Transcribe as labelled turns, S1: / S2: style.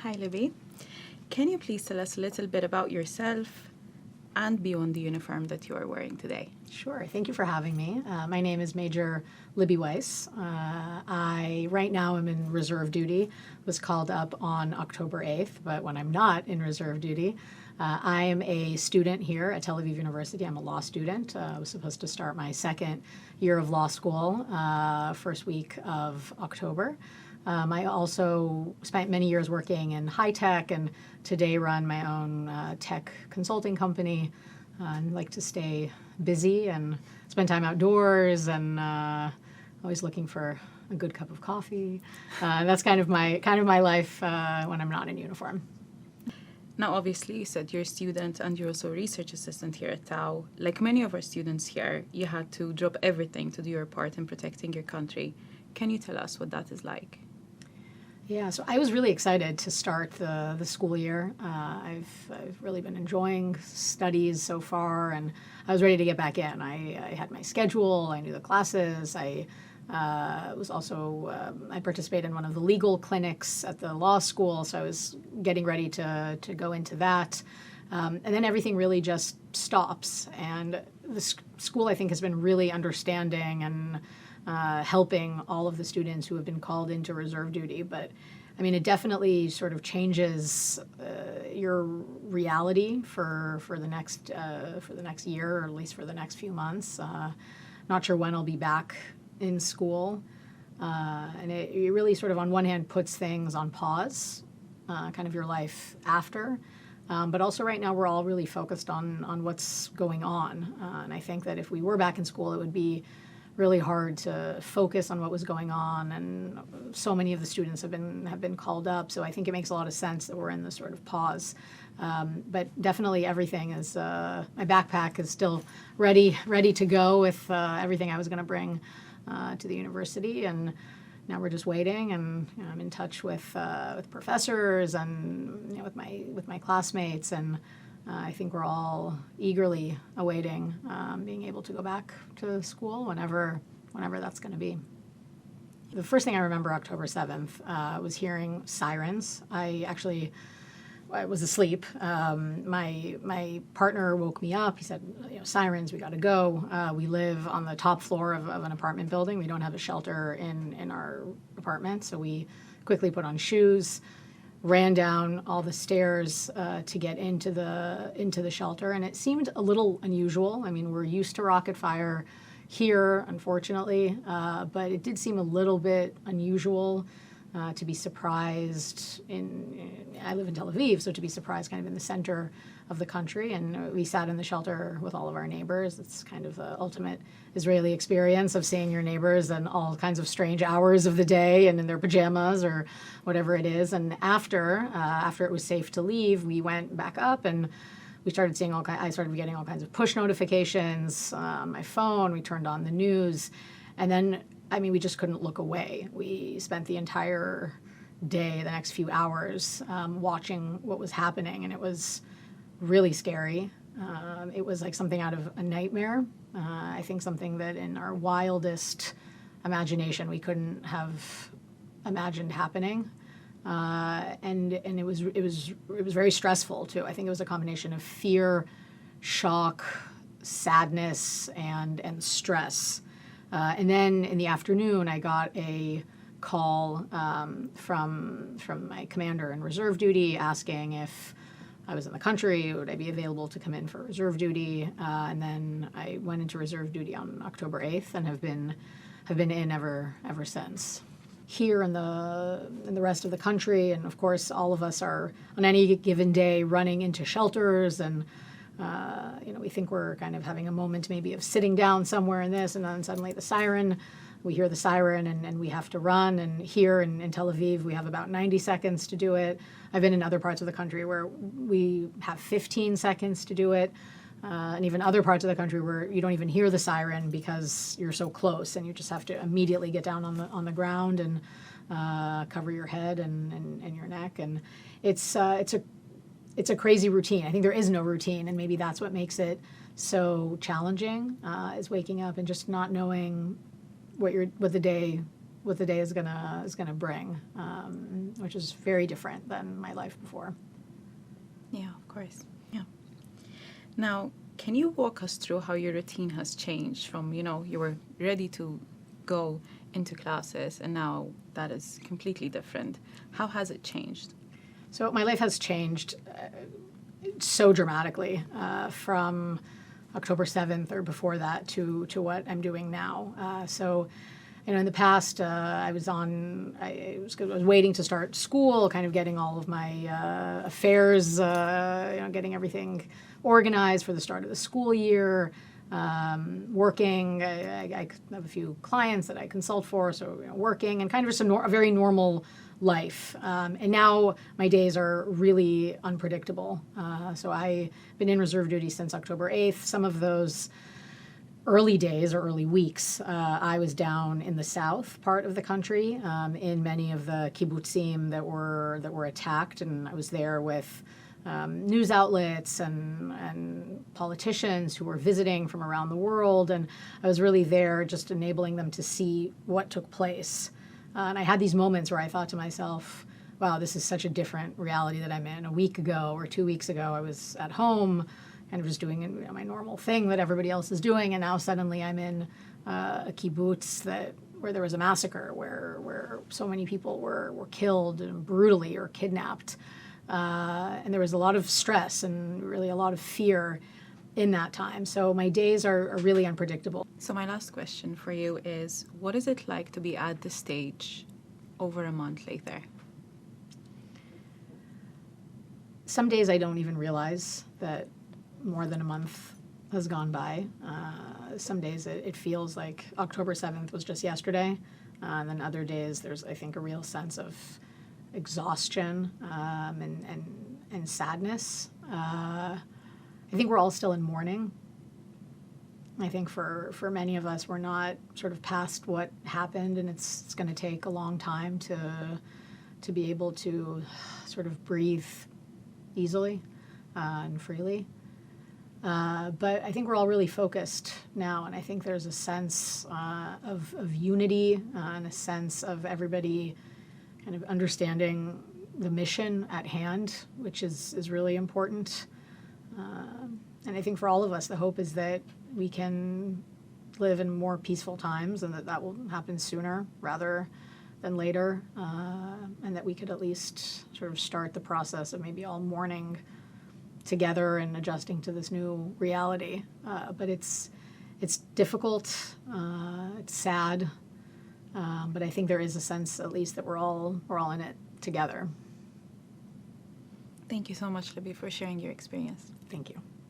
S1: Hi, Libby. Can you please tell us a little bit about yourself and beyond the uniform that you are wearing today?
S2: Sure. Thank you for having me. My name is Major Libby Weiss. Right now am in reserve duty. Was called up on October 8th, but when I'm not in reserve duty, I am a student here at Tel Aviv University. I'm a law student. I was supposed to start my second year of law school first week of October. I also spent many years working in high tech and today run my own tech consulting company. And like to stay busy and spend time outdoors and always looking for a good cup of coffee. That's kind of my life when I'm not in uniform.
S1: Now, obviously, you said you're a student and you're also a research assistant here at Tau. Like many of our students here, you had to drop everything to do your part in protecting your country. Can you tell us what that is like?
S2: Yeah, so I was really excited to start the school year. I've really been enjoying studies so far, and I was ready to get back in. I had my schedule, I knew the classes, I participated in one of the legal clinics at the law school, so I was getting ready to go into that. And then everything really just stops, and the school, I think, has been really understanding and helping all of the students who have been called into reserve duty. But I mean, it definitely sort of changes your reality for the next year, or at least for the next few months. Not sure when I'll be back in school, and it really sort of on one hand puts things on pause, kind of your life after. But also right now we're all really focused on what's going on, and I think that if we were back in school, it would be really hard to focus on what was going on, and so many of the students have been called up. So I think it makes a lot of sense that we're in this sort of pause. But definitely everything is, my backpack is still ready to go with everything I was going to bring to the university, and now we're just waiting. And I'm in touch with professors and with my classmates, and I think we're all eagerly awaiting being able to go back to school whenever that's going to be. The first thing I remember October 7th was hearing sirens. I was asleep. My partner woke me up. He said, sirens, we got to go. We live on the top floor of an apartment building. We don't have a shelter in our apartment, so we quickly put on shoes, ran down all the stairs to get into the shelter, and it seemed a little unusual. I mean, we're used to rocket fire here, unfortunately, but it did seem a little bit unusual to be surprised I live in Tel Aviv, so to be surprised kind of in the center of the country. And we sat in the shelter with all of our neighbors. It's kind of the ultimate Israeli experience of seeing your neighbors in all kinds of strange hours of the day and in their pajamas or whatever it is. And after it was safe to leave, we went back up and we started seeing I started getting all kinds of push notifications on my phone. We turned on the news, and then, I mean, we just couldn't look away. We spent the entire day, the next few hours, watching what was happening, and it was really scary. It was like something out of a nightmare. I think something that in our wildest imagination we couldn't have imagined happening. And it was very stressful too. I think it was a combination of fear, shock, sadness, and stress. And then in the afternoon, I got a call from my commander in reserve duty asking if I was in the country, would I be available to come in for reserve duty? And then I went into reserve duty on October 8th and have been in ever since. Here in the rest of the country, and of course all of us are on any given day running into shelters, and we think we're kind of having a moment maybe of sitting down somewhere in this, and then suddenly we hear the siren and we have to run. And here in Tel Aviv, we have about 90 seconds to do it. I've been in other parts of the country where we have 15 seconds to do it. And even other parts of the country where you don't even hear the siren because you're so close, and you just have to immediately get down on the ground and cover your head and your neck. And it's a crazy routine. I think there is no routine, and maybe that's what makes it so challenging, is waking up and just not knowing what the day what the day is gonna bring, which is very different than my life before.
S1: Yeah, of course. Yeah. Now, can you walk us through how your routine has changed from, you were ready to go into classes and now that is completely different? How has it changed?
S2: So my life has changed so dramatically from October 7th or before that to what I'm doing now. So, in the past, I was waiting to start school, kind of getting all of my affairs, getting everything organized for the start of the school year, working. I have a few clients that I consult for, so working and kind of just a very normal life. And now my days are really unpredictable. So I've been in reserve duty since October 8th. Some of those early days or early weeks, I was down in the south part of the country, in many of the kibbutzim that were attacked, and I was there with news outlets and politicians who were visiting from around the world, and I was really there just enabling them to see what took place. And I had these moments where I thought to myself, wow, this is such a different reality that I'm in. A week ago or 2 weeks ago, I was at home kind of just doing my normal thing that everybody else is doing, and now suddenly I'm in a kibbutz where there was a massacre, where so many people were killed and brutally or kidnapped. And there was a lot of stress and really a lot of fear in that time. So my days are really unpredictable.
S1: So my last question for you is, what is it like to be at the stage over a month later?
S2: Some days I don't even realize that more than a month has gone by. Some days it feels like October 7th was just yesterday. And then other days there's, I think, a real sense of exhaustion and sadness. I think we're all still in mourning. I think for many of us, we're not sort of past what happened, and it's going to take a long time to be able to sort of breathe easily and freely. But I think we're all really focused now, and I think there's a sense of unity and a sense of everybody kind of understanding the mission at hand, which is really important. And I think for all of us, the hope is that we can live in more peaceful times and that will happen sooner rather than later, and that we could at least sort of start the process of maybe all mourning together and adjusting to this new reality. But it's difficult, it's sad, but I think there is a sense at least that we're all in it together.
S1: Thank you so much, Libby, for sharing your experience.
S2: Thank you.